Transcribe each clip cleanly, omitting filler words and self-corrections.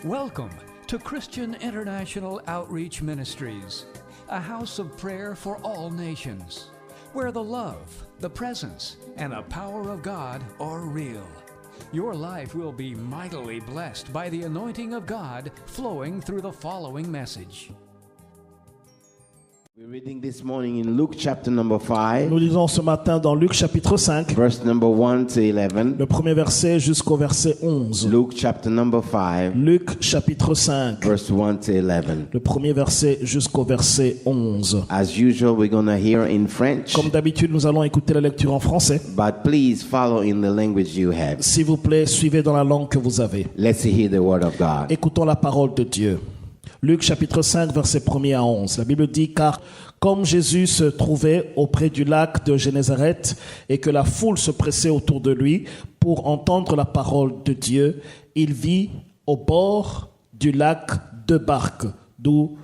Welcome to Christian International Outreach Ministries, a house of prayer for all nations, where the love, the presence, and the power of God are real. Your life will be mightily blessed by the anointing of God flowing through the following message. We're reading this morning in Luke chapter number 5, Nous lisons ce matin dans Luc chapitre 5, verse number 1 to 11. le premier verset jusqu'au verset 11. Luke chapter number 5, Luc chapitre 5, verse 1 to 11. le premier verset jusqu'au verset 11. As usual, we're going to hear in French, Comme d'habitude, nous allons écouter la lecture en français. but please follow in the language you have. S'il vous plaît, suivez dans la langue que vous avez. Let's hear the word of God. Écoutons la parole de Dieu. Luc chapitre 5, verset 1er à 11. La Bible dit, car comme Jésus se trouvait auprès du lac de Génézareth et que la foule se pressait autour de lui pour entendre la parole de Dieu, il vit au bord du lac deux barques d'où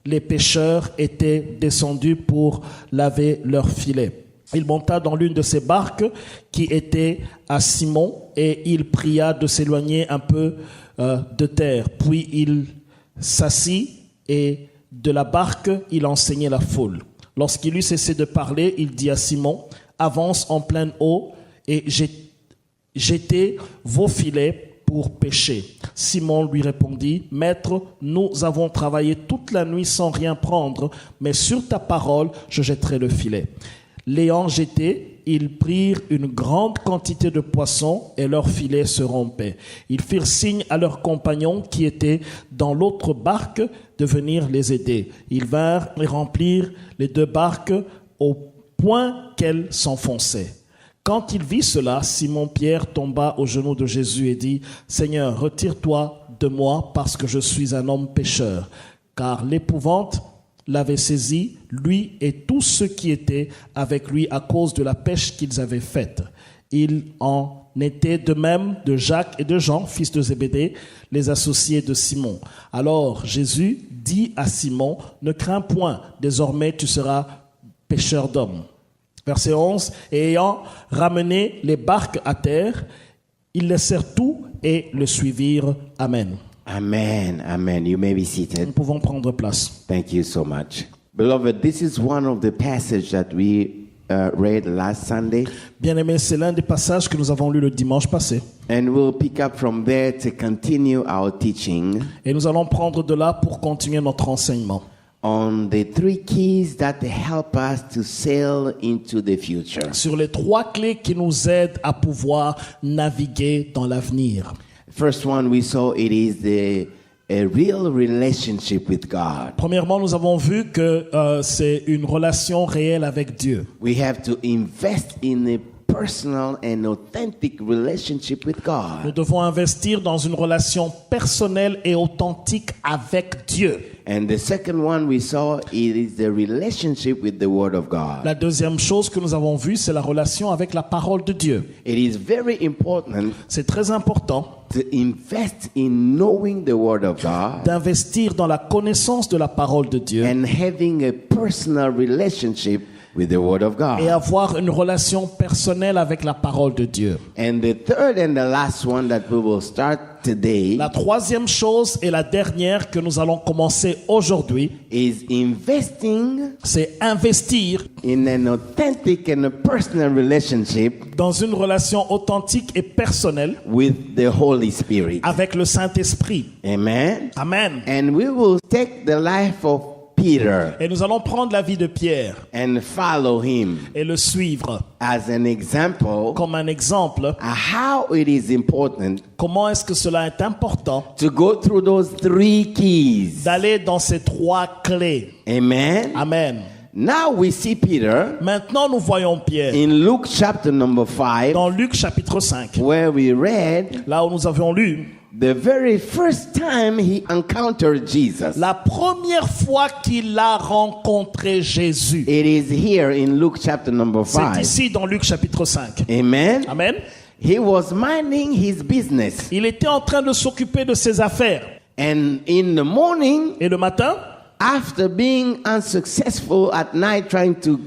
les pêcheurs étaient descendus pour laver leurs filets. Il monta dans l'une de ces barques qui était à Simon et il pria de s'éloigner un peu de terre. Puis il s'assit et de la barque, il enseignait la foule. Lorsqu'il eut cessé de parler, il dit à Simon, avance en pleine eau et jetez vos filets pour pêcher. Simon lui répondit, Maître, nous avons travaillé toute la nuit sans rien prendre, mais sur ta parole, je jetterai le filet. L'ayant jeté, ils prirent une grande quantité de poissons et leurs filets se rompaient. Ils firent signe à leurs compagnons qui étaient dans l'autre barque de venir les aider. Ils vinrent et remplirent les deux barques au point qu'elles s'enfonçaient. Quand il vit cela, Simon-Pierre tomba aux genoux de Jésus et dit, « Seigneur, retire-toi de moi parce que je suis un homme pécheur. » Car l'épouvante l'avait saisi, lui et tous ceux qui étaient avec lui à cause de la pêche qu'ils avaient faite. Il en était de même de Jacques et de Jean, fils de Zébédée, les associés de Simon. Alors Jésus dit à Simon, « Ne crains point, désormais tu seras pêcheur d'hommes. » Verset 11, « Et ayant ramené les barques à terre, ils laissèrent tout et le suivirent. Amen. » Amen. Amen. You may be seated. Nous pouvons prendre place. Thank you so much. Beloved, this is one of the passages that we read last Sunday. Bien-aimés, c'est l'un des passages que nous avons lus le dimanche passé. And we'll pick up from there to continue our teaching Et nous allons prendre de là pour continuer notre enseignement. on the three keys that help us to sail into the future. Sur les trois clés qui nous aident à pouvoir naviguer dans l'avenir. First one we saw, it is a real relationship with God. Premièrement, nous avons vu que c'est une relation réelle avec Dieu. We have to invest in a personal and authentic relationship with Nous God. devons investir dans une relation personnelle et authentique avec Dieu. And the second one we saw, it is the relationship with the Word of God. La deuxième chose que nous avons vue, c'est la relation avec la parole de Dieu. It is very important C'est très important to invest in knowing the Word of God d'investir dans la connaissance de la parole de Dieu and having a personal relationship with the Word of et God. avoir une relation personnelle avec la parole de Dieu. And the third and the last one that we will start today La troisième chose et la dernière que nous allons commencer aujourd'hui, is investing c'est investir in an authentic and a personal relationship dans une relation authentique et personnelle with the Holy Spirit. avec le Saint-Esprit. Amen. Amen. And we will take the life of Peter Et nous allons prendre la vie de Pierre and follow him et le suivre as an example comme un exemple. of how it is important Comment est-ce que cela est important to go through those three keys. d'aller dans ces trois clés. Amen. Amen. Now we see Peter Maintenant, nous voyons Pierre in Luke chapter number 5, dans Luc chapitre 5, where we read là où nous avions lu the very first time he encountered Jesus. la première fois qu'il a rencontré Jésus. It is here in Luke chapter number C'est 5. ici dans Luc chapitre 5. Amen. Amen. He was minding his business. Il était en train de s'occuper de ses affaires. And in the morning, Et le matin, after being unsuccessful at night trying to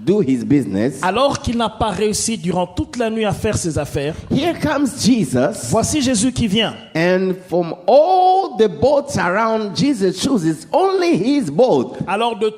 do his business, alors qu'il n'a pas réussi durant toute la nuit à faire ses affaires, here comes Jesus. voici Jésus qui vient. And from all the boats around, Jesus chooses only his boat. Alors de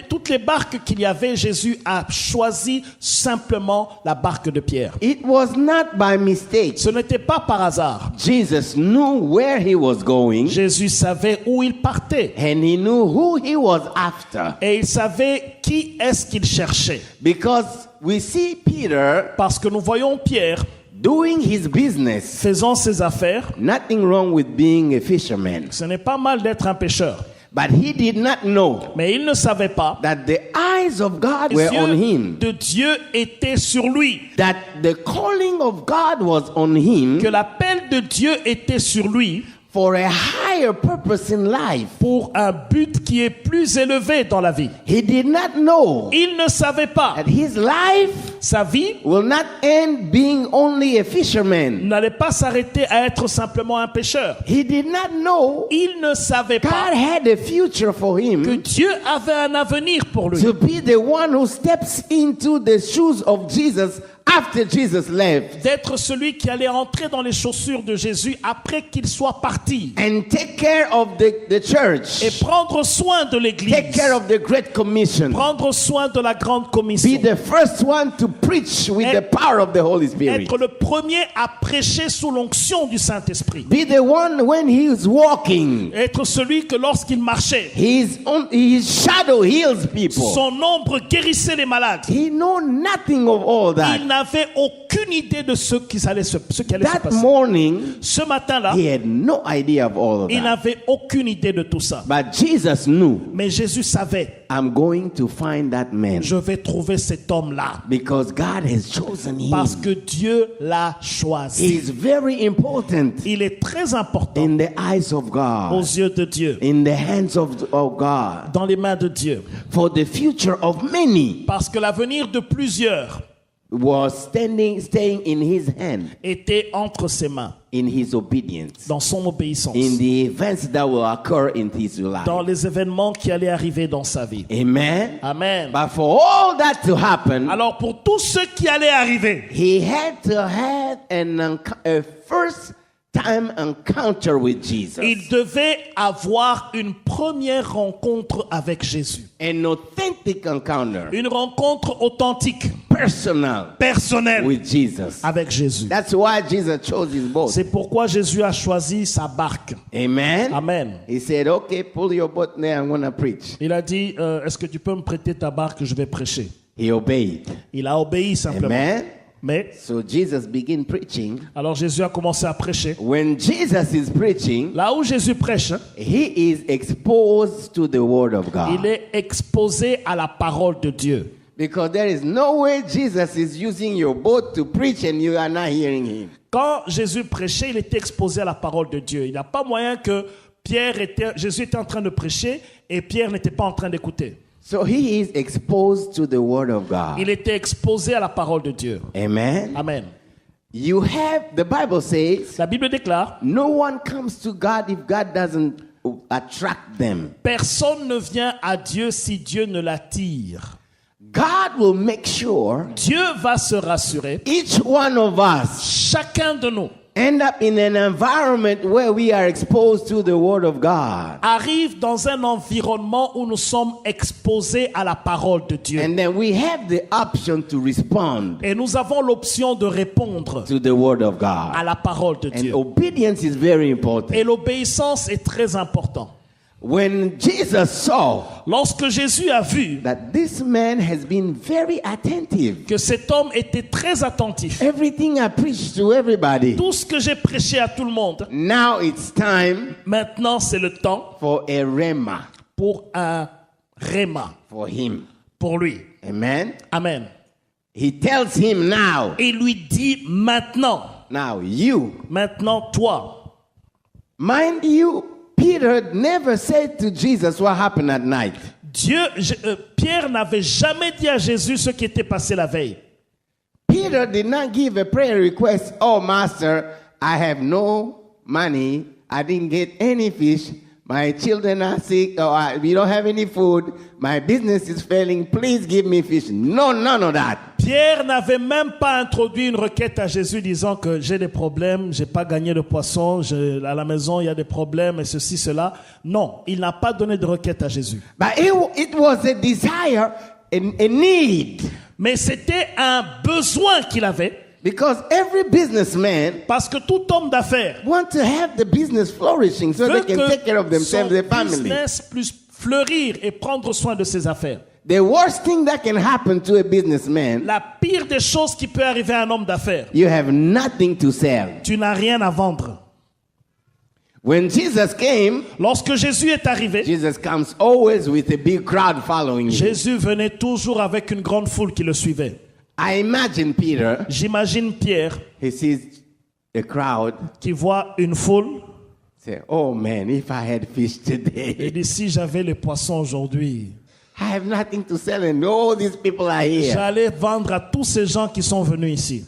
toutes les barques qu'il y avait, Jésus a choisi simplement la barque de Pierre. It was not by mistake. Ce n'était pas par hasard. Jesus knew where he was going, Jésus savait où il partait and he knew who he was after. et il savait qui est-ce qu'il cherchait. Because we see Peter Parce que nous voyons Pierre doing his business. faisant ses affaires. Nothing wrong with being a fisherman. Ce n'est pas mal d'être un pêcheur. But he did not know Mais il ne savait pas that the eyes of God que les were on yeux him. de Dieu étaient sur lui. That the calling of God was on him Que l'appel de Dieu était sur lui for a higher purpose in life. pour un but qui est plus élevé dans la vie. He did not know Il ne savait pas. that his life Sa vie will not end being only a fisherman. n'allait pas s'arrêter à être simplement un pêcheur. He did not know Il ne savait God pas had a future for que him Dieu avait un avenir pour lui. to be the one who steps into the shoes of Jesus after Jesus left D'être celui qui allait entrer dans les chaussures de Jésus après qu'il soit parti. and take care of the church, Et prendre soin de l'église. take care of the Great Commission, Prendre soin de la grande commission. be the first one to preach with the power of the Holy Spirit, Être le premier à prêcher sous l'onction du Saint-Esprit. be the one when he is walking, Être celui que lorsqu'il marchait, his shadow heals people. son ombre guérissait les malades. He know nothing of all that. Il n'avait aucune idée de ce qui allait se That passer. morning, Ce matin-là, he had no idea of all of il that. n'avait aucune idée de tout ça. But Jesus knew, Mais Jésus savait, I'm going to find that man je vais trouver cet homme-là. because God has chosen him. Parce que Dieu l'a choisi. He is very important Il est très important in the eyes of aux God, yeux de Dieu, in the hands of God, dans les mains de Dieu. for the future of many Parce que l'avenir de plusieurs was staying in his hand, était entre ses mains, in his obedience, dans son obéissance, in the events that will occur in his dans life. les événements qui allaient arriver dans sa vie. Amen. Amen. But for all that to happen, Alors pour tout ce qui allait arriver, he had to have a first time encounter with Jesus, il devait avoir une première rencontre avec Jésus. an authentic encounter, Une rencontre authentique, personal, personnelle with Jesus. avec Jésus. That's why Jesus chose his boat. C'est pourquoi Jésus a choisi sa barque. Amen. Amen. He said, okay, pull your boat there, I'm going to preach. Il a dit, est-ce que tu peux me prêter ta barque, je vais prêcher. He obeyed. Il a obéi simplement. Amen. Mais, So Jesus began preaching. alors Jésus a commencé à prêcher. When Jesus is preaching, Là où Jésus prêche, hein, he is exposed to the word of il God. est exposé à la parole de Dieu. Because there is no way Jesus is using your boat to preach and you are not hearing him. Quand Jésus prêchait, il était exposé à la parole de Dieu. Il n'y a pas moyen que Jésus était en train de prêcher et Pierre n'était pas en train d'écouter. So he is exposed to the word of God. Il était exposé à la parole de Dieu. Amen. Amen. You have, the Bible says, La Bible déclare, no one comes to God if God doesn't attract them. personne ne vient à Dieu si Dieu ne l'attire. God will make sure Dieu va se rassurer. each one of us Chacun de nous end up in an environment where we are exposed to the word of God. arrive dans un environnement où nous sommes exposés à la parole de Dieu. And then we have the option to respond Et nous avons l'option de répondre to the word of à God. la parole de And Dieu. obedience is very Et important. l'obéissance est très importante. When Jesus saw Lorsque Jésus a vu that this man has been very attentive, que cet homme était très attentif, everything I preached to everybody, tout ce que j'ai prêché à tout le monde, now it's time maintenant c'est le temps for a rhema pour un réma for him. pour lui. Amen. Amen. He tells him now, Et il lui dit maintenant, maintenant toi. mind you, Peter never said to Jesus what happened at night. Pierre n'avait jamais dit à Jésus ce qui était passé la veille. Peter did not give a prayer request. Oh, Master, I have no money. I didn't get any fish. My children are sick, or we don't have any food. My business is failing. Please give me fish. No, none of that. Pierre n'avait même pas introduit une requête à Jésus disant que j'ai des problèmes, j'ai pas gagné de poisson, à la maison il y a des problèmes et ceci, cela. Non, il n'a pas donné de requête à Jésus. But it was a desire, a need. Mais c'était un besoin qu'il avait. Because every businessman Parce que tout homme d'affaires want to have the business flourishing so they veut can take care of que themselves, son their family. business puisse fleurir et prendre soin de ses affaires. The worst thing that can happen to a businessman, La pire des choses qui peut arriver à un homme d'affaires, you have nothing to sell. tu n'as rien à vendre. When Jesus came, Lorsque Jésus est arrivé, Jesus comes always with a big crowd following him. Jésus venait toujours avec une grande foule qui le suivait. I imagine Peter, J'imagine Pierre he sees a crowd, qui voit une foule say, oh man, if I had fish et today, dit si j'avais les poissons aujourd'hui, I have nothing to sell and all these people are here. j'allais vendre à tous ces gens qui sont venus ici.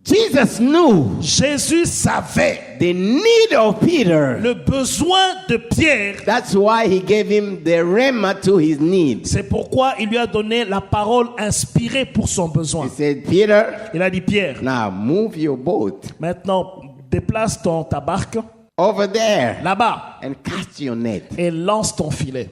Jesus knew Jésus savait the need of Peter. le besoin de Pierre. That's why he gave him the rhema to his need. C'est pourquoi il lui a donné la parole inspirée pour son He besoin. said, Peter, Il a dit Pierre, now move your boat maintenant déplace ta barque over there là-bas and cast your net. et lance ton filet.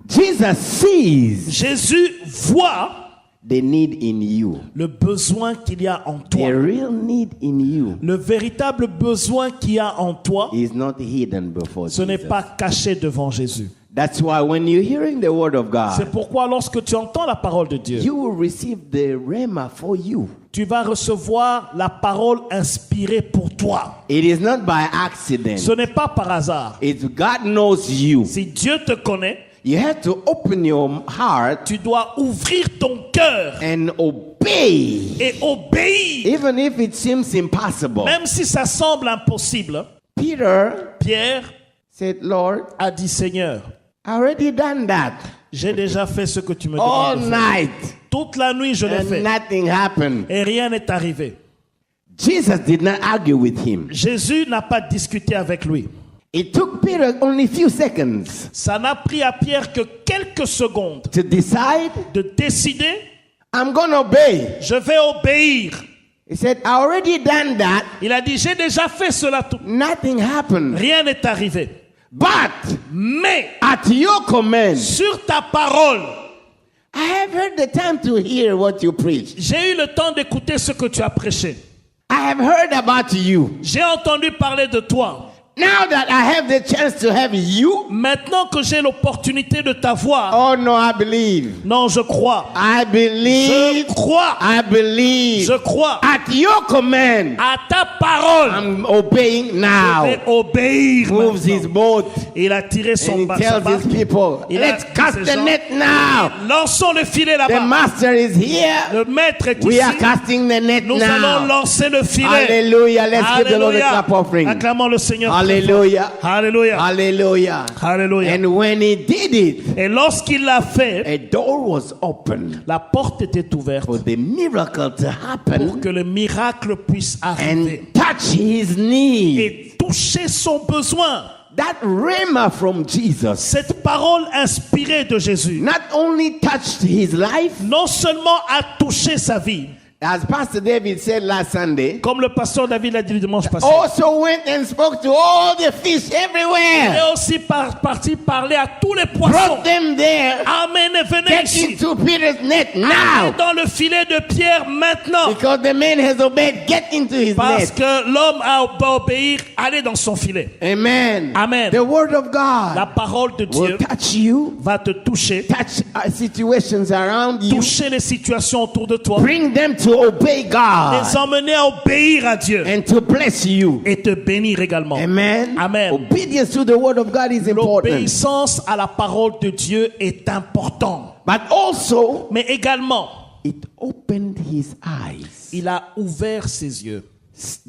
Jesus sees Jésus voit the need in you, le besoin qu'il y a en the toi. real need in you. Le véritable besoin qu'il y a en toi, Is not hidden before ce n'est Jesus. pas caché devant Jésus. That's why when you're hearing the word of C'est God, pourquoi lorsque tu entends la parole de Dieu, you will receive the rhema for you. tu vas recevoir la parole inspirée pour toi. It is not by accident. Ce n'est pas par hasard. It's God knows you. Si Dieu te connaît, You have to open your heart tu dois ouvrir ton cœur and obey, et obéir, even if it seems impossible. même si ça semble impossible. Peter Pierre said, Lord, a dit Seigneur, I already done that j'ai déjà fait ce que tu me all demandes de faire. night Toute la nuit je l'ai and fait nothing happened. et rien n'est arrivé. Jesus did not argue with him. Jésus n'a pas discuté avec lui. It took Peter only a few seconds Ça n'a pris à Pierre que quelques secondes to decide, de décider, I'm going to obey. je vais obéir. He said, I already done that. Il a dit, j'ai déjà fait cela tout. Nothing happened. Rien n'est arrivé. But Mais at your command, sur ta parole, I have heard the time to hear what you preach. j'ai eu le temps d'écouter ce que tu as prêché. I have heard about you. J'ai entendu parler de toi. Now that I have the chance to have you, Maintenant que j'ai l'opportunité de t'avoir, oh no, I believe. non, je crois. I Je believe. crois. I believe. Je crois. At your command, À ta parole, I'm obeying je now. vais obéir. Moves maintenant. his boat Il a tiré and son he sa tells barque. his people, Il a let's dit cast ces the gens, net now. Lançons le filet The là-bas. master is here. Le maître est We are ici. casting the net Nous allons now. lancer le filet. Hallelujah. Let's give the Lord a Alléluia. clap offering. Acclamons le Seigneur. Hallelujah. Alléluia. Hallelujah. Alléluia. And when he did it, Et lorsqu'il l'a fait, a door was open la porte était ouverte for the miracle to pour happen que le miracle puisse arriver and touch his need. et toucher son besoin. That rhema from Jesus Cette parole inspirée de Jésus not only touched his life, non seulement a touché sa vie, as Pastor David said last Sunday, comme le pasteur David l'a dit le dimanche passé, also went and spoke to all the fish il everywhere. est aussi parti parler à tous les poissons. Brought them there. Amen, et venez Get ici. into Peter's net Allez now. dans le filet de Pierre maintenant. Because the man has obeyed. Get into his Parce net. que l'homme a obéir, allez dans son filet. Amen. Amen. The word of La God parole de will Dieu touch you, va te toucher, touch situations around you, toucher les situations autour de toi, bring them to obey God les emmener à obéir à Dieu and to bless you. et te bénir également. Amen. Amen. Obedience to the word of God is important. L'obéissance à la parole de Dieu est important. But also, Mais également, it opened his eyes. il a ouvert ses yeux.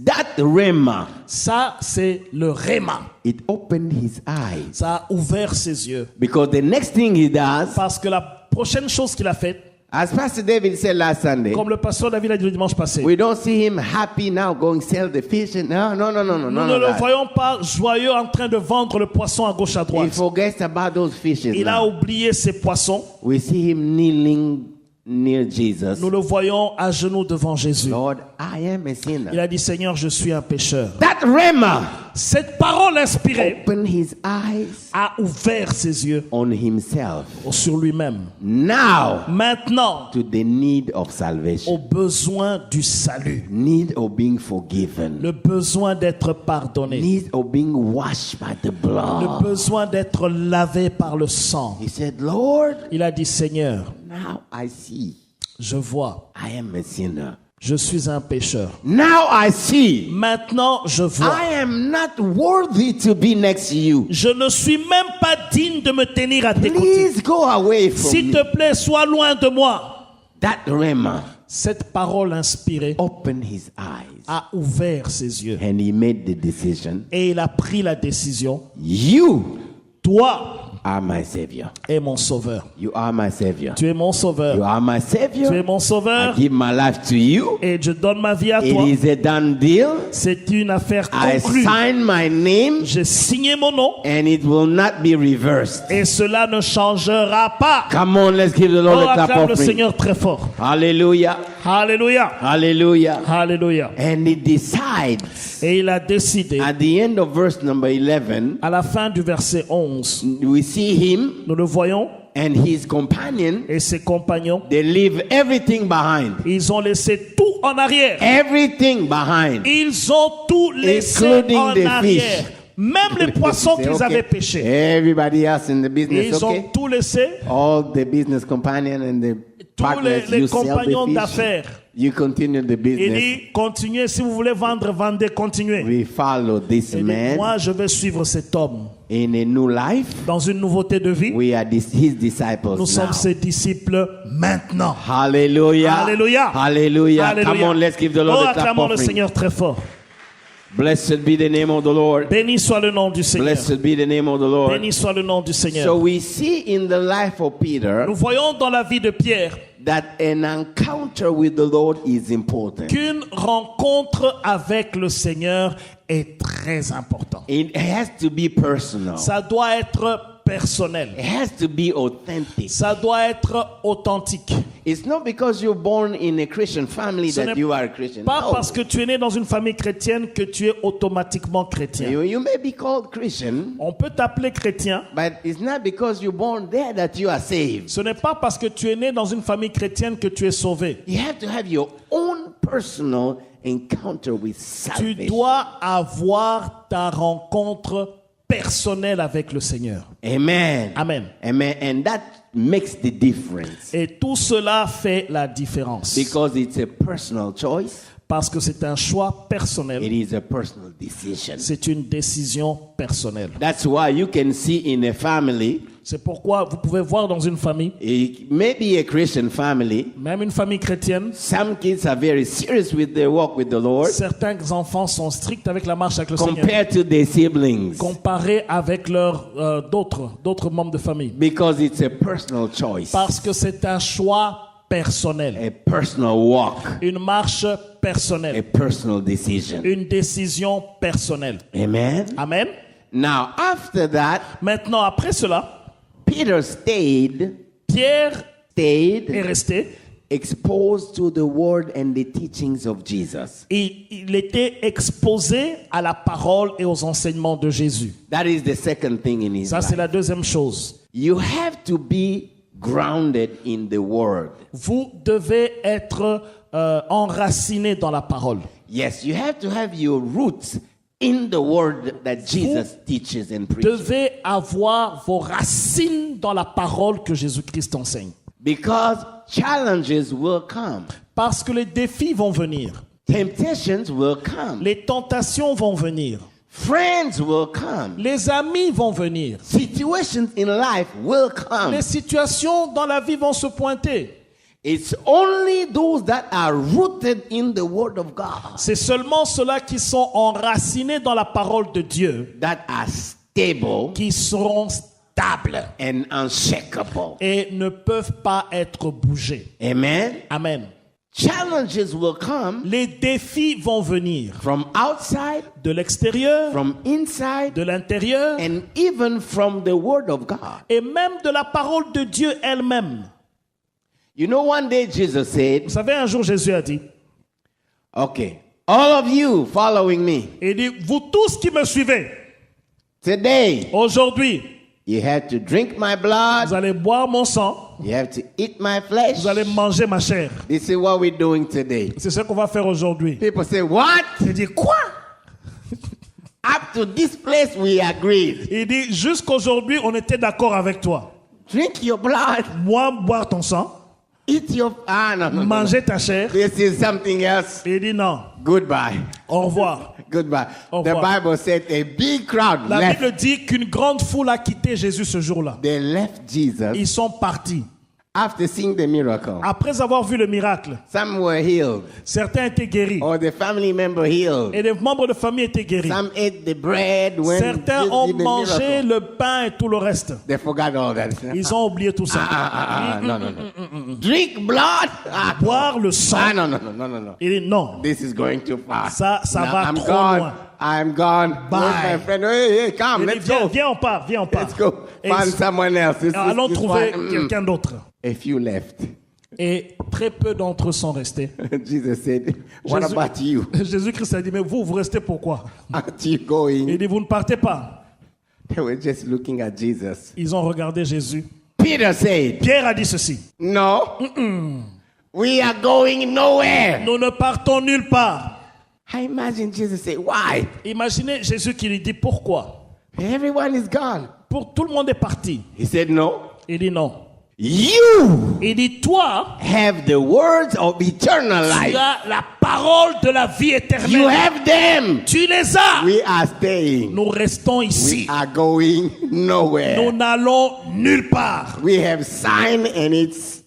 That rhema, Ça, c'est le réma. it opened his eyes. Ça a ouvert ses yeux. Because the next thing he does, Parce que la prochaine chose qu'il a faite, As Pastor David said last Sunday, Comme le pasteur David a dit le dimanche passé, we don't see him happy now going sell the fish. No. nous ne le voyons pas joyeux en train de vendre le poisson à gauche à He droite. forgets about those fishes Il a now. oublié ses poissons. We see him kneeling near Jesus. Nous le voyons à genoux devant Jésus. Lord, I am a Il sinner. a dit, Seigneur, je suis un pécheur. That Rema Cette parole inspirée opened his eyes a ouvert ses yeux on himself. sur lui-même. Now Maintenant, to the need of au salvation, besoin du salut, need of being forgiven, le besoin d'être pardonné, need of being washed by the le blood. besoin d'être lavé par le sang. He said, Lord, Il a dit, Seigneur, now I see je vois, I am a sinner. je suis un pécheur. Now I see Maintenant, je vois. I am not worthy to be next to you. Je ne suis même pas digne de me tenir à tes côtés. Please go away from S'il me. te plaît, sois loin de moi. That Rema Cette parole inspirée opened his eyes a ouvert ses yeux. and he made the decision. Et il a pris la décision. You Toi are my savior. es mon sauveur. You are my savior. Tu es mon You sauveur. are my Tu es savior. mon I sauveur. give my life to you. Et je donne ma vie à It toi. is a done deal. C'est une affaire I conclue. sign my name J'ai signé mon nom. and it will not be reversed. Et cela ne changera pas. Come on, let's give the Lord Oh, a clap acclame le offering. Seigneur très fort. Hallelujah. Alléluia. Hallelujah. Alléluia. And he decides Et il a décidé, at the end of verse number 11, à la fin du verset 11, we see him nous le voyons, and his companion, et ses compagnons, they leave everything behind. ils ont laissé tout en arrière. Everything behind. Ils ont tout laissé Including en the arrière. fish. Même les poissons Say, qu'ils okay. avaient pêchés. Everybody else in the business, Ils ont okay? tout laissé. All the business companion and the Tous partners, les you sell compagnons the fish. d'affaires. You continue the Il business. dit, continuez, si vous voulez vendre, vendez, continuez. We follow this Il dit, man moi, je vais suivre cet homme. in a new life. Dans une nouveauté de vie, We are his disciples nous sommes now. ses disciples maintenant. Hallelujah. Alléluia. Hallelujah. Alléluia. Come on, let's give the Lord Oh, a clap acclamons le offering. Seigneur très fort. Blessed be the name of the Lord. Béni soit le nom du Seigneur. Blessed be the name of the Lord. Béni soit le nom du Seigneur. So we see in the life of Peter Nous voyons dans la vie de Pierre that an encounter with the Lord is important. qu'une rencontre avec le Seigneur est très importante. It has to be personal. Ça doit être personnel. It has to be authentic. Ça doit être authentique. It's not because you're born in a Christian family Ce that n'est you are a Christian. pas No. parce que tu es né dans une famille chrétienne que tu es automatiquement chrétien. You may be called Christian, On peut t'appeler chrétien. but it's not because you're born there that you are saved. Ce n'est pas parce que tu es né dans une famille chrétienne que tu es sauvé. You have to have your own personal encounter with Tu salvation. dois avoir ta rencontre personnelle avec le Seigneur. Amen. Amen. Amen. And that makes the difference Et tout cela fait la différence. because it's a personal choice. Parce que c'est un choix personnel. It is a personal decision. C'est une décision personnelle. That's why you can see in a family, C'est pourquoi vous pouvez voir dans une famille, maybe a Christian family, même une famille chrétienne, some kids are very serious with their walk with the Lord certains enfants sont stricts avec la marche avec le Seigneur, compared to their siblings comparés avec leurs d'autres membres de famille. because it's a personal choice, Parce que c'est un choix personnel, a personal walk, une marche a personnelle, personal decision. une décision personnelle. Amen. Amen. Now, after that, Maintenant, après cela, Peter stayed Pierre est resté. exposed to the word and the teachings of Jesus. Il était exposé à la parole et aux enseignements de Jésus. That is the second thing in his Ça, c'est life. la deuxième chose. You have to be grounded in the word. Vous devez être enraciné dans la parole. Yes, you have to have your roots in the word that Jesus teaches and Vous preaches. devez avoir vos racines dans la parole que Jésus-Christ enseigne. Because challenges will come. Parce que les défis vont venir. Temptations will come. Les tentations vont venir. Friends will come. Les amis vont venir. Situations in life will come. Les situations dans la vie vont se pointer. It's only those that are rooted in the word of God C'est seulement ceux-là qui sont enracinés dans la parole de Dieu that are stable qui seront indomptables and unshakable. et ne peuvent pas être bougés. Amen. Amen. Challenges will come Les défis vont venir from outside, de l'extérieur, from inside, de l'intérieur and even from the Word of God. et même de la parole de Dieu elle-même. You know, one day Jesus said, Vous savez, un jour Jésus a dit, okay, all of you following me, il dit, vous tous qui me suivez, today aujourd'hui, you have to drink my blood, vous allez boire mon sang, you have to eat my flesh. vous allez manger ma chair. This is what we're doing today. C'est ce qu'on va faire aujourd'hui. People say, what? Il dit, quoi? Up to this place we agreed. Il dit, jusqu'aujourd'hui, on était d'accord avec toi. Drink your blood, Moi, boire ton sang, eat your... no. manger ta chair. This is something else. Il dit, non, Goodbye. au revoir. Goodbye. Au The revoir. Bible said a big crowd La left. Bible dit qu'une grande foule a quitté Jésus ce jour-là. They left Jesus Ils sont partis. after seeing the miracle. Après avoir vu le miracle, Some were healed, certains étaient guéris. or the family member healed. Et les membres de famille étaient guéris. Some ate the bread when Certains Jesus ont did the mangé miracle. le pain et tout le reste. They forgot all that. Ils ont oublié tout ça. No. Drink blood. Boire le sang. No. Il dit non. This is going too far. Ça Now, va I'm trop gone. loin. I'm gone. Bye. Where's my friend? Hey, come, Il dit, let's go. viens, on part, viens, on part. Let's go. Et Find someone else. allons This trouver one, quelqu'un d'autre. A few left. Et très peu d'entre eux sont restés. Jesus said, what Jésus- about you? Jésus-Christ a dit, mais vous restez pourquoi? Aren't you going? Il dit, vous ne partez pas. They were just looking at Jesus. Ils ont regardé Jésus. Peter said, Pierre a dit ceci. no, we are going nowhere. Nous ne partons nulle part. I imagine Jesus said, why? Imaginez Jésus qui lui dit pourquoi. Everyone is gone. Pour tout le monde est parti. He said, no. Il dit non. You Il dit toi, have the words of eternal tu life. as la parole de la vie You éternelle. have them. Tu les as. We are staying. Nous restons We ici. are going Nous nowhere. n'allons nulle part. We have signed and it's,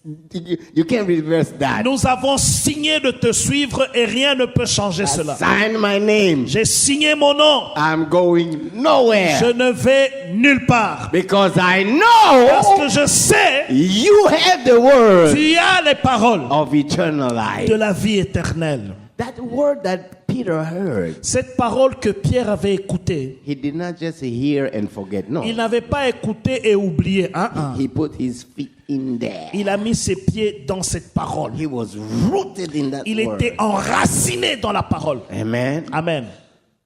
you can't reverse that. Nous avons signé de te suivre et rien ne peut changer cela. Sign my name. J'ai signé mon nom. I'm going nowhere. Je ne vais nulle part. Because I Parce know que je sais, you have the word tu as les paroles of eternal life. de la vie éternelle. That word that Peter heard, Cette parole que Pierre avait écoutée, he did not just hear and forget. No. il n'avait pas écouté et oublié. He put his feet in there. Il a mis ses pieds dans cette parole. He was rooted in that Il word. était enraciné dans la parole. Amen. Amen.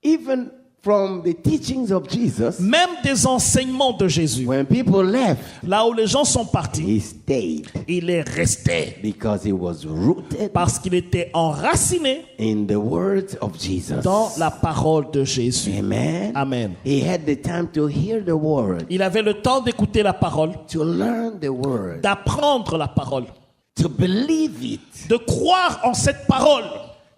Even from the teachings of Jesus, Même des enseignements de Jésus, when people left, là où les gens sont partis, he stayed il est resté because he was rooted parce qu'il était enraciné in the words of Jesus. dans la parole de Jésus. Amen. Amen. He had the time to hear the word, Il avait le temps d'écouter la parole, to learn the word, d'apprendre la parole, to believe it, de croire en cette parole,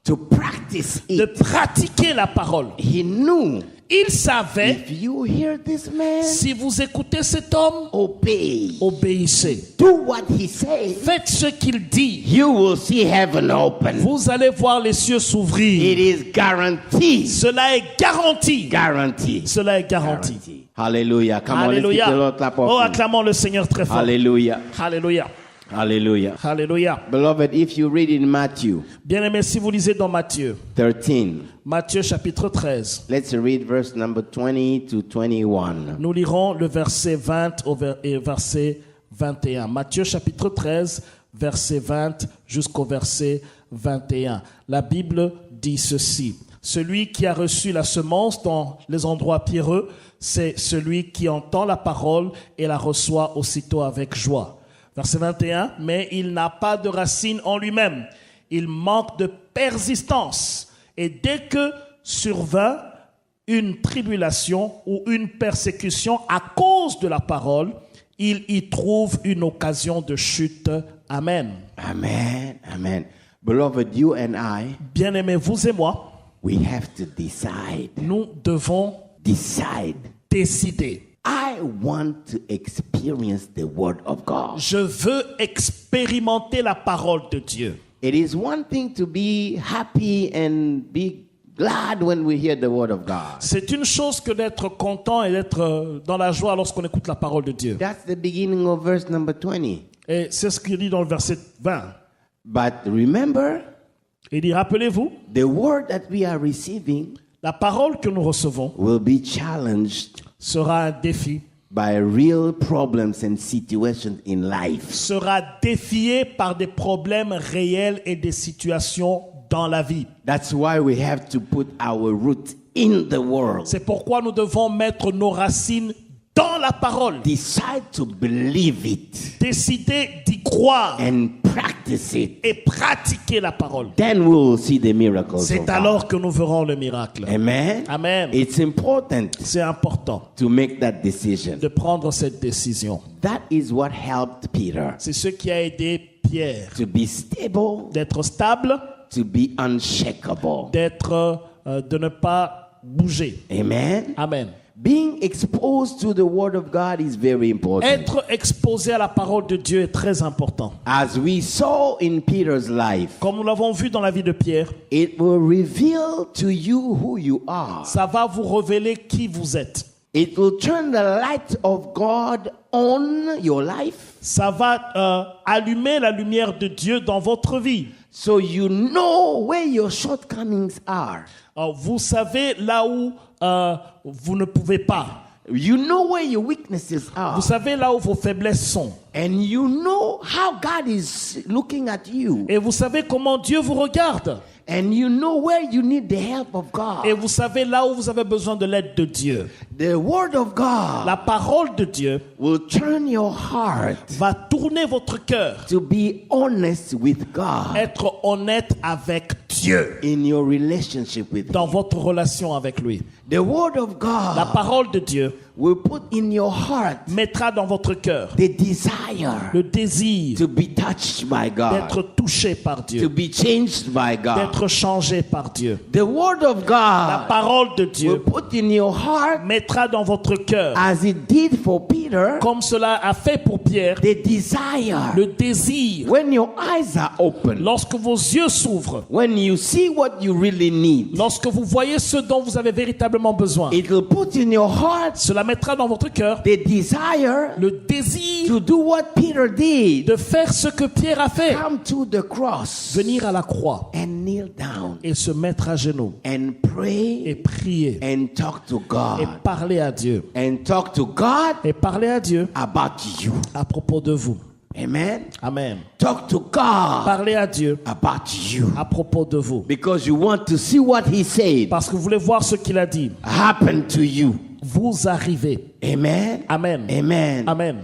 to practice de it. pratiquer la parole. He knew Il savait, if you hear this man, si vous écoutez cet homme, obey, obéissez. do what he says, Faites ce qu'il dit. you will see heaven open. Vous allez voir les cieux It s'ouvrir. is guaranteed. Cela est garanti. Guaranteed. Cela est garanti. Guaranteed. Hallelujah. Come on, let's give the Alléluia. Lord clap Oh, offering. acclamons le Seigneur très fort. Hallelujah. Alléluia. Hallelujah. Alléluia. Beloved, if you read in Matthew Bien-aimés, si vous lisez dans Matthieu, 13, Matthieu chapitre 13, let's read verse number 20 to 21. nous lirons le verset 20 et verset 21. Matthieu chapitre 13, verset 20 jusqu'au verset 21. La Bible dit ceci. Celui qui a reçu la semence dans les endroits pierreux, c'est celui qui entend la parole et la reçoit aussitôt avec joie. Verset 21, mais il n'a pas de racine en lui-même. Il manque de persistance. Et dès que survint une tribulation ou une persécution à cause de la parole, il y trouve une occasion de chute. Amen. Amen. Amen. Beloved, you and I, Bien-aimés, vous et moi, we have to decide. nous devons Decide. décider. I want to experience the word of God. Je veux expérimenter la parole de Dieu. It is one thing to be happy and be glad when we hear the word of God. C'est une chose que d'être content et d'être dans la joie lorsqu'on écoute la parole de Dieu. That's the beginning of verse number 20. Et c'est ce qu'il dit dans le verset 20. But remember, Il dit, rappelez-vous, the word that we are receiving la parole que nous recevons will be challenged sera un défi, by real problems and situations in life. sera défiée par des problèmes réels et des situations dans la vie. That's why we have to put our root in the world. C'est pourquoi nous devons mettre nos racines dans la parole. Decide to believe it Décider d'y croire and practice it. et pratiquer la parole. Then we will see the miracles. C'est of God. alors que nous verrons le miracle. Amen. Amen. It's important C'est important to make that decision. de prendre cette décision. That is what helped Peter C'est ce qui a aidé Pierre to be stable, d'être stable, to be unshakable. de ne pas bouger. Amen. Amen. Being exposed to the word of God is very important. Être exposé à la parole de Dieu est très important. As we saw in Peter's life, Comme nous l'avons vu dans la vie de Pierre, it will reveal to you who you are. ça va vous révéler qui vous êtes. It will turn the light of God on your life, Ça va allumer la lumière de Dieu dans votre vie. so you know where your shortcomings are. Vous savez là où vous ne pouvez pas. You know where your weaknesses are. Vous savez là où vos faiblesses sont. And you know how God is looking at you. Et vous savez comment Dieu vous regarde. And you know where you need the help of God. Et vous savez là où vous avez besoin de l'aide de Dieu. The word of God La parole de Dieu will turn your heart va tourner votre cœur. to be honest with God Être honnête avec Dieu in your relationship with dans Him. votre relation avec lui. The word of La God parole de Dieu will put in your heart mettra dans votre cœur the desire le désir to be touched by God, d'être touché par to Dieu, be changed by God. d'être changé par Dieu. The word of La God parole de will Dieu put in your heart, mettra dans votre cœur, as it did for Peter, comme cela a fait pour Pierre, the desire. le désir. When your eyes are open, Lorsque vos yeux s'ouvrent, when you see what you really need, lorsque vous voyez ce dont vous avez véritablement besoin, it will put in your heart cela mettra dans votre cœur the desire le désir to do what Peter did. de faire ce que Pierre a fait. Come to the cross Venir à la croix and kneel down et se mettre à genoux and et pray prier and talk to et God parler à Dieu. and talk to God Et parler à Dieu about you. à propos de vous. Amen. Amen. Talk to God Parler à Dieu about you, à propos de vous. because you want to see what He said Parce que vous voulez voir ce qu'il a dit. happen to you. Vous arrivez. Amen. Amen. Amen. Amen.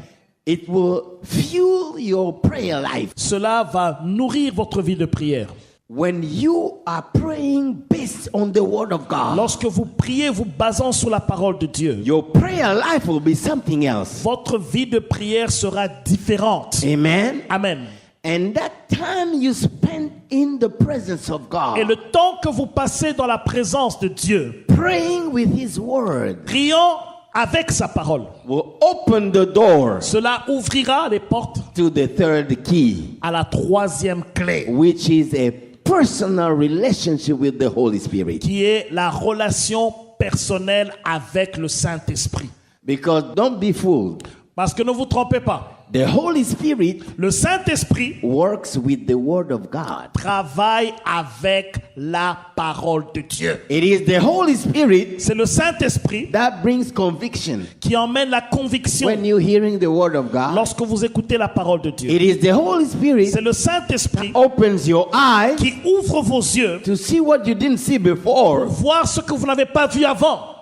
It will fuel your prayer life. Cela va nourrir votre vie de prière. When you are praying based on the word of God, Lorsque vous priez vous basant sur la parole de Dieu, your prayer life will be something else. votre vie de prière sera différente. Amen. Amen. And that time you spend in the presence of Et God, le temps que vous passez dans la présence de Dieu, praying with His word, priant avec sa parole, will open the door cela ouvrira les portes to the third key, à la troisième clé, which is a personal relationship with the Holy Spirit. qui est la relation personnelle avec le Saint-Esprit. Because don't be fooled. Parce que ne vous trompez pas, The Holy Spirit le Saint-Esprit works with the word of God. travaille avec la parole de Dieu. It is the Holy Spirit C'est le Saint-Esprit that brings conviction qui emmène la conviction when you're hearing the word of God. lorsque vous écoutez la parole de Dieu. It is the Holy Spirit C'est le Saint-Esprit opens your eyes qui ouvre vos yeux to see what you didn't see pour before voir ce que vous n'avez pas vu avant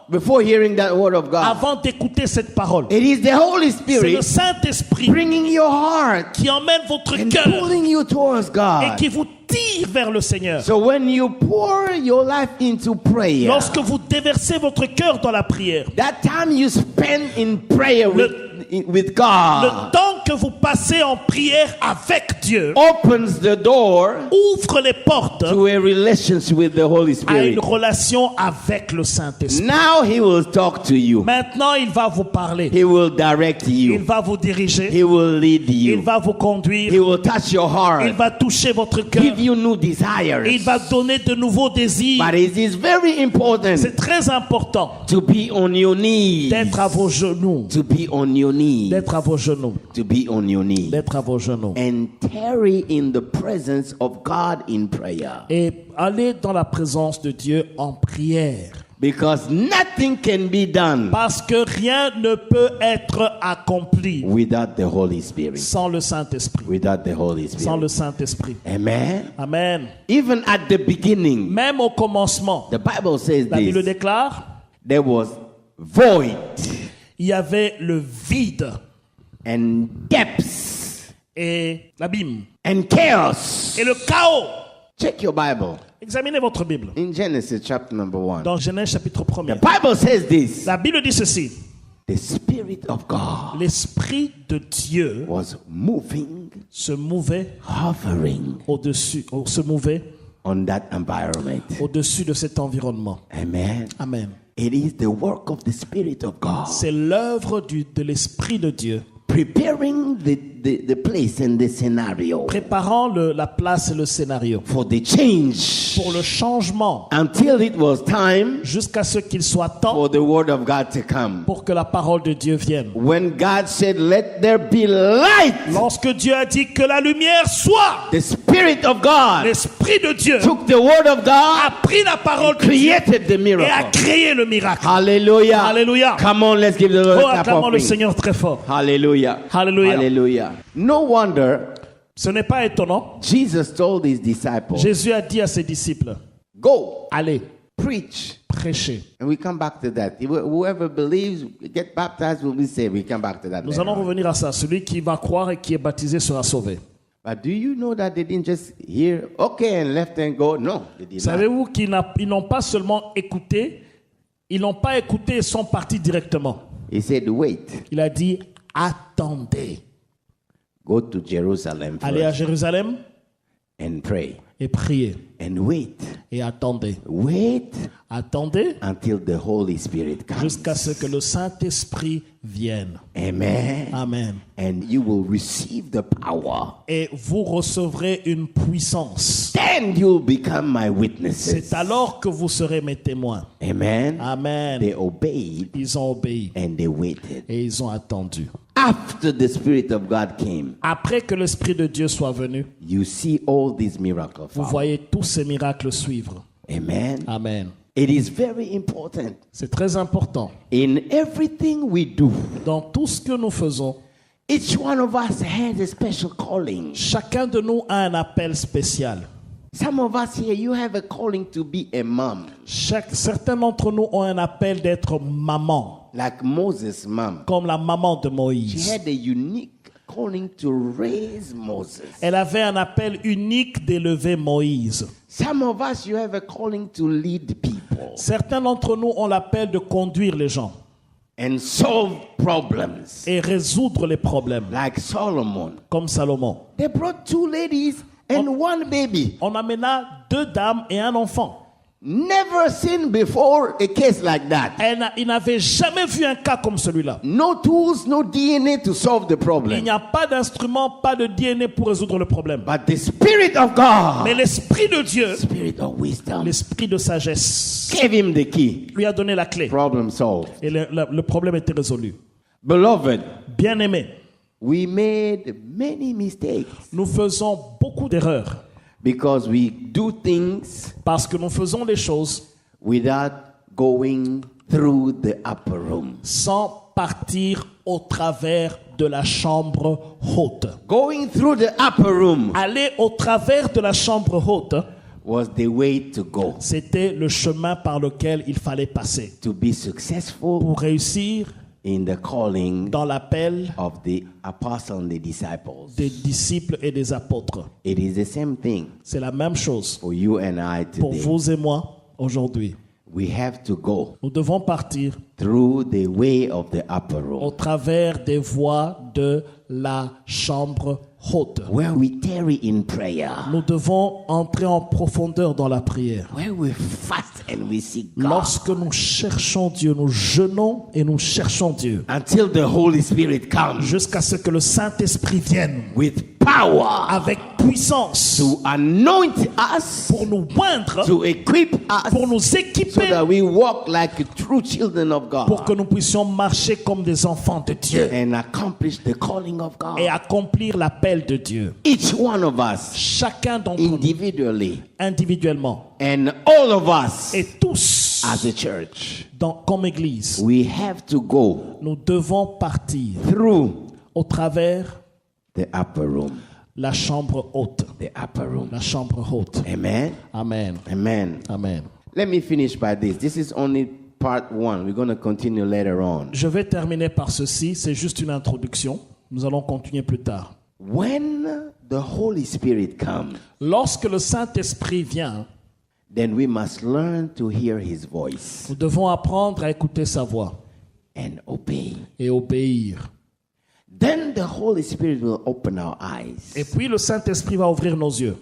hearing that word of God. avant d'écouter cette parole. It is the Holy C'est le Spirit Saint-Esprit bringing your heart qui emmène votre and cœur pulling you towards et God. qui vous tire vers le Seigneur. So when you pour your life into prayer, Lorsque vous déversez votre cœur dans la prière, that time you spend in prayer with le God, temps que que vous passez en prière avec Dieu, opens the door ouvre les portes to a relationship with the Holy à une Spirit. relation avec le Saint-Esprit. Now he will talk to you. Maintenant, il va vous parler. He will direct Il you. va vous diriger. He will lead Il you. va vous conduire. He will touch your Il heart. va toucher votre cœur. Give you new desires. Il va donner de nouveaux désirs. But it is very important C'est très important to be on your knees. d'être à vos genoux. To be on your knees. D'être à vos genoux. To be on your knees. D'être à vos genoux. And tarry in the presence of God in prayer. Et aller dans la présence de Dieu en prière. Because nothing can be done Parce que rien ne peut être accompli without the Holy Spirit. sans le Saint-Esprit. Without the Holy Sans Spirit. le Saint-Esprit. Amen. Amen. Even at the beginning, Même au commencement, the Bible says la Bible this. déclare, There was void il y avait le vide and depths et l'abîme and chaos. et le chaos. Check your Bible. Examinez votre Bible. In Genesis chapter number 1. Dans Genèse chapitre 1er. The Bible says this. La Bible dit ceci. The Spirit of God L'Esprit de Dieu was moving, se mouvait hovering se mouvait on that environment. au-dessus de cet environnement. Amen. Amen. It is the work of the Spirit of God. C'est l'œuvre de l'Esprit de Dieu, Preparing the place and the scenario préparant la place et le scénario for the change pour le changement until it was time jusqu'à ce qu'il soit temps for the word of God to come. pour que la parole de Dieu vienne. When God said, "Let there be light," Lorsque Dieu a dit que la lumière soit, the Spirit of God l'Esprit de Dieu took the word of a God, pris la parole de Dieu created the et a miracle. créé le miracle. Hallelujah. Hallelujah. Come on, let's give the Lord Oh, a clap acclamons le offering. Seigneur très fort. Hallelujah. Hallelujah. Hallelujah. No wonder Ce n'est pas étonnant. Jesus told his disciples, Jésus a dit à ses disciples, "Go, allez, preach." prêchez. And we come back to that. Whoever believes, get baptized, will be saved. We come back to that. Nous later allons on. revenir à ça. Celui qui va croire et qui est baptisé sera sauvé. But do you know that they didn't just hear, okay, and left and go? No, they did not. Savez-vous qu'ils n'ont pas seulement écouté, ils n'ont pas écouté et sont partis directement. He said, wait, Il a dit, attendez. go to Jerusalem Allez à first Jérusalem and pray. et priez. And wait, Et attendez. wait Attendez until the Holy Spirit comes. jusqu'à ce que le Saint-Esprit vienne. Amen. Amen. And you will receive the power. Et vous recevrez une puissance. Then you'll become my witnesses. C'est alors que vous serez mes témoins. Amen. Amen. They obeyed Ils ont obéi and they waited. et ils ont attendu. After the Spirit of God came, Après que l'Esprit de Dieu soit venu, you see all these miracles. vous voyez tous ces miracles suivre. Amen. Amen. It is very important. C'est très important. In everything we do, Dans tout ce que nous faisons, each one of us has a special calling. chacun de nous a un appel spécial. Some of us here, you have a calling to be a mom, Certains d'entre nous ont un appel d'être maman, like Moses' mom. comme la maman de She Moïse. had a unique calling to raise Moses. Elle avait un appel unique d'élever Moïse. Some of us, you have a calling to lead people Certains d'entre nous ont l'appel de conduire les gens and solve problems, et résoudre les problèmes, like Solomon. comme Salomon. They brought 2 ladies and 1 baby. On amena 2 dames et un enfant. Never seen before a case like that. Il n'avait jamais vu un cas comme celui-là. No tools, no DNA to solve the Il problem. n'y a pas d'instrument, pas de DNA pour résoudre le problème. But the Spirit of God, Mais l'Esprit de Dieu, Spirit of wisdom, l'Esprit de sagesse, gave him the key. lui a donné la clé. Problem solved. Et le problème était résolu. Beloved, Bien-aimés, we made many mistakes nous faisons beaucoup d'erreurs because we do things parce que nous faisons les choses without going through the upper room. sans partir au travers de la chambre haute. Going through the upper room Aller au travers de la chambre haute, was the way to go c'était le chemin par lequel il fallait passer to be successful pour réussir in the calling dans l'appel of the apostle and the disciples. des disciples et des apôtres. It is the same thing C'est la même chose for you and I pour today. vous et moi aujourd'hui. we have to go Nous devons partir through the way of the upper au room, travers des voies de la chambre haute. where we tarry in prayer, Nous devons entrer en profondeur dans la prière. where we fast and we seek God Lorsque nous cherchons Dieu, nous jeûnons et nous cherchons Dieu until the Holy Spirit comes jusqu'à ce que le Saint-Esprit vienne with power avec puissance to anoint us, pour nous oindre, to equip us, pour nous so équiper, that we walk like true children of pour que God nous puissions marcher comme des enfants de Dieu and accomplish the calling of God. et accomplir l'appel de Dieu. Each one of us, Chacun d'entre nous, individually, individuellement, and all of us et tous, as a church, comme Église, we have to go nous devons partir through au travers the upper room. la chambre haute. The upper room. La chambre haute. Amen. Amen. Amen. Amen. Let me finish by this. This is only part one. We're going to continue later on. Je vais terminer par ceci. C'est juste une introduction. Nous allons continuer plus tard. When the Holy Spirit comes, Lorsque le Saint-Esprit vient, then we must learn to hear his voice nous devons apprendre à écouter sa voix and obey. et obéir. Then the Holy Spirit will open our eyes Et puis le Saint-Esprit va ouvrir nos yeux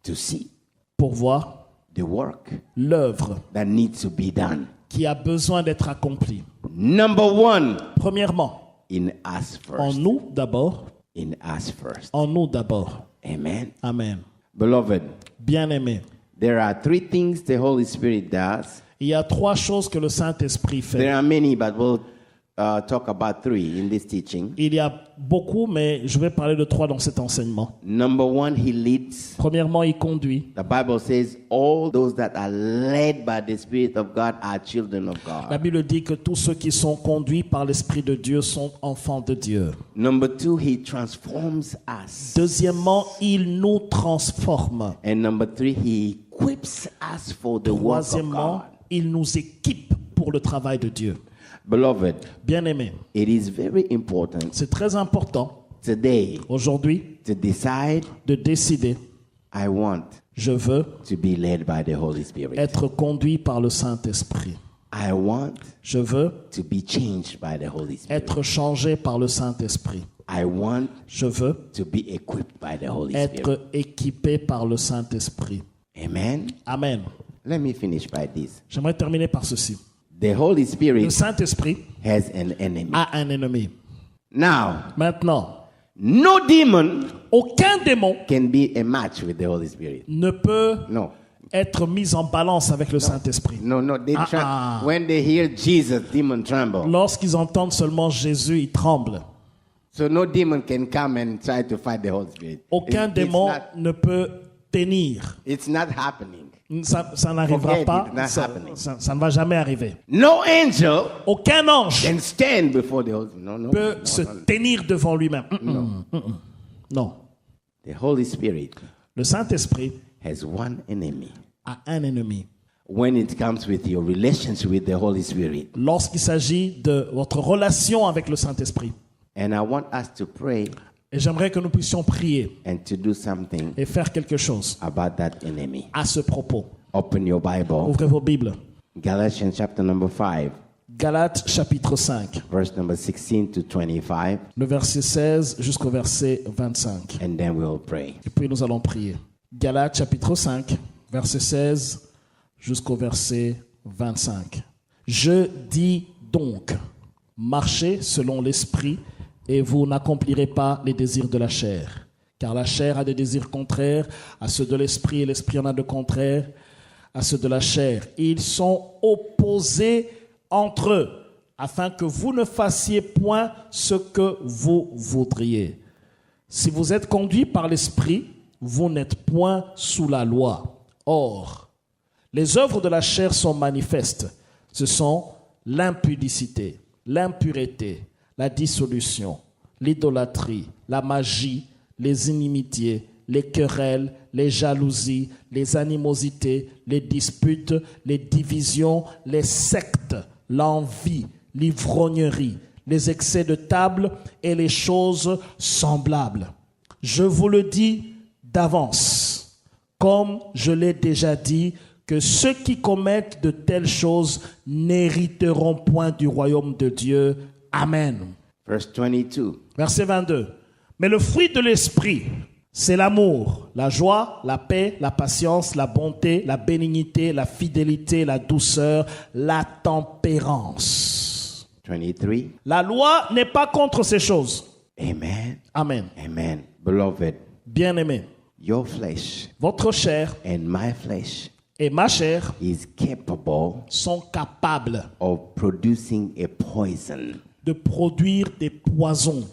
to see pour voir the work l'œuvre that needs to be done. qui a besoin d'être accomplie. Number one, Premièrement, in us en first. nous d'abord. In us first. En nous d'abord. Amen. Amen. Beloved, Bien-aimés, there are three things the Holy Spirit does. il y a trois choses que le Saint-Esprit fait. There are many, but we'll talk about three in this teaching. Il y a beaucoup, mais je vais parler de trois dans cet enseignement. Number one, he leads. Premièrement, il conduit. The Bible says all those that are led by the Spirit of God are children of La God. Bible dit que tous ceux qui sont conduits par l'Esprit de Dieu sont enfants de Dieu. Number two, he transforms us. Deuxièmement, il nous transforme. And number three, he equips us for the work of Troisièmement, God. il nous équipe pour le travail de Dieu. Beloved, Bien-aimés, it is very important c'est très important today aujourd'hui to decide de décider, I want je veux to be led by the Holy Spirit. être conduit par le Saint-Esprit. I want Je veux to be changed by the Holy Spirit. être changé par le Saint-Esprit. I want Je veux to be equipped by the Holy Spirit. être équipé par le Saint-Esprit. Amen. Amen. Let me finish by this. J'aimerais terminer par ceci. The Holy Le Spirit Saint-Esprit has an enemy. a un ennemi. Now, Maintenant, no demon aucun démon can be a match with the Holy Spirit. ne peut No. être mis en balance avec le Saint-Esprit. No. When they hear Jesus, demon tremble. Lorsqu'ils entendent seulement Jésus, ils tremblent. So no demon can come and try to fight the Holy Spirit. Aucun démon ne peut tenir. It's not happening. Ça n'arrivera Forget pas. it, not happening. Ça ne va jamais arriver. No angel Aucun ange can stand before the Holy Spirit. No. peut se tenir devant lui-même. Non. The Holy Spirit Le Saint-Esprit has one enemy. a un ennemi. When it comes with your relationship with the Holy Spirit. Lorsqu'il s'agit de votre relation avec le Saint-Esprit. And I want us to pray Et j'aimerais que nous puissions prier and to do something et faire quelque chose about that enemy. à ce propos. Open your Bible. Ouvrez vos Bibles. Galatians chapter number 5, Galates chapitre 5, verse number 16 to 25, le verset 16 jusqu'au verset 25. and then we'll pray. Et puis nous allons prier. Galates chapitre 5, verset 16 jusqu'au verset 25. Je dis donc, marchez selon l'esprit et vous n'accomplirez pas les désirs de la chair. Car la chair a des désirs contraires à ceux de l'esprit et l'esprit en a de contraires à ceux de la chair. Ils sont opposés entre eux afin que vous ne fassiez point ce que vous voudriez. Si vous êtes conduits par l'esprit, vous n'êtes point sous la loi. Or, les œuvres de la chair sont manifestes. Ce sont l'impudicité, l'impureté, la dissolution, l'idolâtrie, la magie, les inimitiés, les querelles, les jalousies, les animosités, les disputes, les divisions, les sectes, l'envie, l'ivrognerie, les excès de table et les choses semblables. Je vous le dis d'avance, comme je l'ai déjà dit, que ceux qui commettent de telles choses n'hériteront point du royaume de Dieu. Amen. Verse 22. Verset 22. Mais le fruit de l'esprit, c'est l'amour, la joie, la paix, la patience, la bonté, la bénignité, la fidélité, la douceur, la tempérance. 23. La loi n'est pas contre ces choses. Amen. Amen. Amen. Beloved, Bien-aimés, your flesh votre chair and my flesh et ma chair is capable sont capables of producing a poison de produire des poisons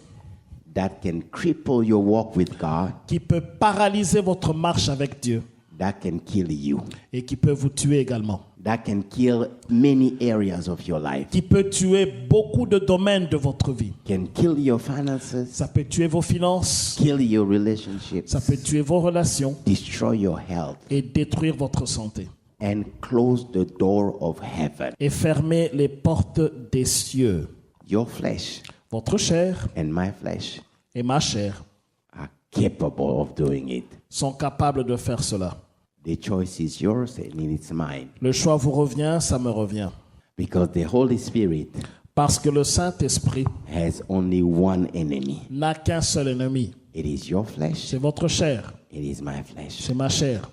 that can cripple your walk with God, qui peuvent paralyser votre marche avec Dieu that can kill you, et qui peuvent vous tuer également. that can kill many areas of your life, Qui peut tuer beaucoup de domaines de votre vie. can kill your finances, Ça peut tuer vos finances, kill your relationships, ça peut tuer vos relations destroy your health, et détruire votre santé. and close the door of heaven. Et fermer les portes des cieux. Your flesh Votre chair and my flesh et ma chair are capable of doing it. sont capables de faire cela. The choice is yours and it's mine. Le choix vous revient, ça me revient. Because the Holy Spirit Parce que le Saint-Esprit has only one enemy. n'a qu'un seul ennemi. It is your flesh. C'est votre chair, It is my flesh. c'est ma chair.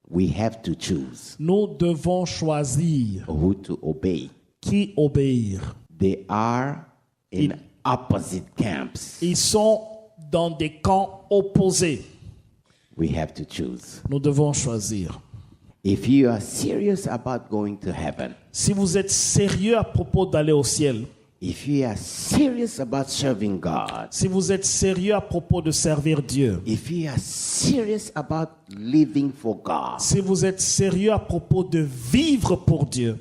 We have to choose Nous devons choisir who to obey. qui obéir. They are in opposite camps. Ils sont dans des camps opposés. We have to choose. Nous devons choisir. If you are serious about going to heaven, Si vous êtes sérieux à propos d'aller au ciel, if you are serious about serving God, si vous êtes sérieux à propos de servir Dieu, if you are serious about living for God, si vous êtes sérieux à propos de vivre pour Dieu,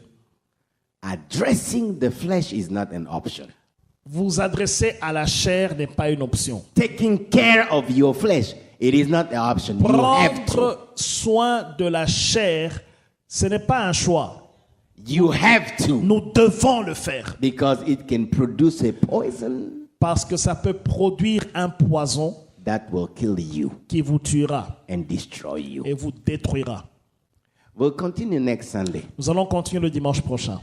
addressing the flesh is not an option. vous adresser à la chair n'est pas une option. Taking care of your flesh, it is not an option. You have to. Prendre soin de la chair, ce n'est pas un choix. You have to. Nous devons le faire Because it can produce a poison parce que ça peut produire un poison that will kill you qui vous tuera and destroy you. et vous détruira. We'll continue next Sunday. Nous allons continuer le dimanche prochain.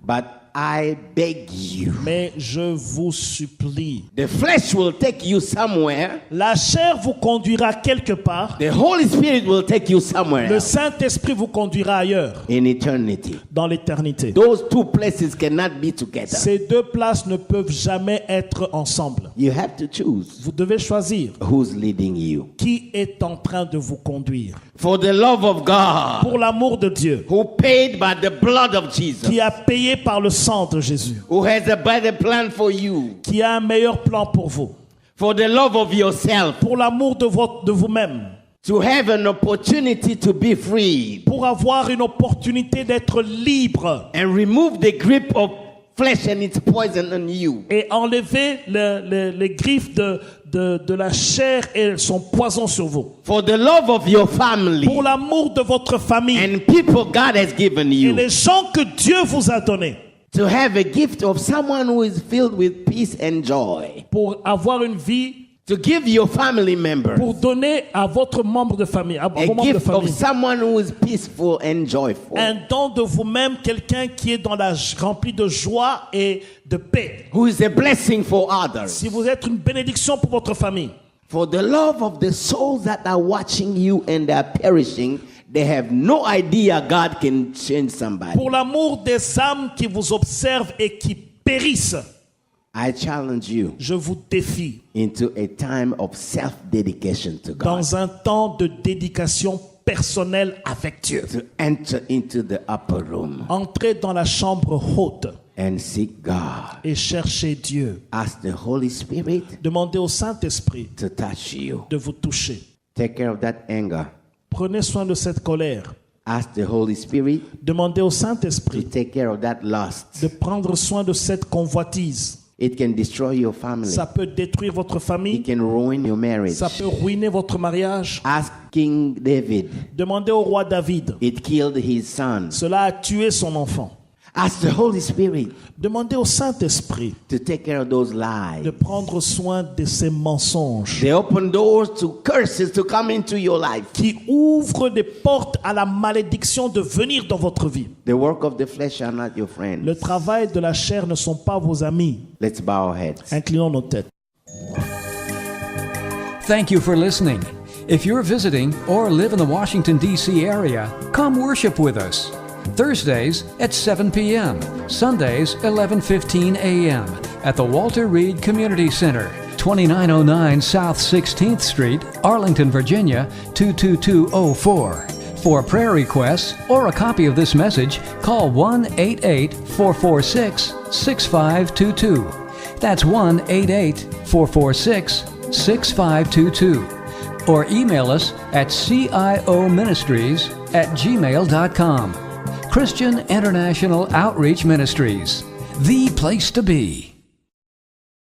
But I beg you, Mais je vous supplie, the flesh will take you somewhere. la chair vous conduira quelque part, The Holy Spirit will take you somewhere le else Saint-Esprit vous conduira ailleurs, in eternity. dans l'éternité. Those two places cannot be together. Ces deux places ne peuvent jamais être ensemble. You have to choose Vous devez choisir who's leading you. qui est en train de vous conduire. For the love of God, Pour l'amour de Dieu, who paid by the blood of Jesus, qui a payé par le sang de Jésus, who has a better plan for you, qui a un meilleur plan pour vous, for the love of yourself, pour l'amour de vous-même, to have an opportunity to be free pour avoir une opportunité d'être libre and remove the grip of flesh and its poison on you. et enlever les griffes de la chair et son poison sur vous. For the love of your family Pour l'amour de votre famille and people God has given et you. les gens que Dieu vous a donnés. To have a gift of someone who is filled with peace and joy. Pour avoir une vie, To give your family members pour donner à votre membre de famille, à a vos membres de gift of famille, someone who is peaceful and joyful. un don de vous-même, quelqu'un qui est rempli de joie et de paix. Who is a blessing for others. Si vous êtes une bénédiction pour votre famille, For the love of the souls that are watching you and are perishing, they have no idea God can change somebody. pour l'amour des âmes qui vous observent et qui périssent, I challenge you je vous défie into a time of self-dedication to God. dans un temps de dédication personnelle avec Dieu. To enter into the upper room Entrez dans la chambre haute and seek God. et cherchez Dieu. Ask the Holy Spirit Demandez au Saint-Esprit to touch you. de vous toucher. Take care of that anger. Prenez soin de cette colère. Ask the Holy Spirit Demandez au to Saint-Esprit take care of that lust. de prendre soin de cette convoitise. It can destroy your family. Ça peut détruire votre It famille. can ruin your marriage. Ça peut ruiner votre mariage. Ask King David. Demandez au roi David. It killed his son. Cela a tué son enfant. Ask the Holy Spirit Demandez au Saint-Esprit to take care of those de lies. prendre soin de ces mensonges They open doors to curses to come into your life. qui ouvrent des portes à la malédiction de venir dans votre vie. The work of the flesh are not your friends. Le travail de la chair ne sont pas vos amis. Let's bow our heads. Inclinons nos têtes. Thank you for listening. If you're visiting or live in the Washington, D.C. area, come worship with us. Thursdays at 7 p.m., Sundays 11:15 a.m. at the Walter Reed Community Center, 2909 South 16th Street, Arlington, Virginia 22204. For prayer requests or a copy of this message, call 1-88-446-6522. That's 1-88-446-6522. Or email us at cioministries@gmail.com. Christian International Outreach Ministries, the place to be.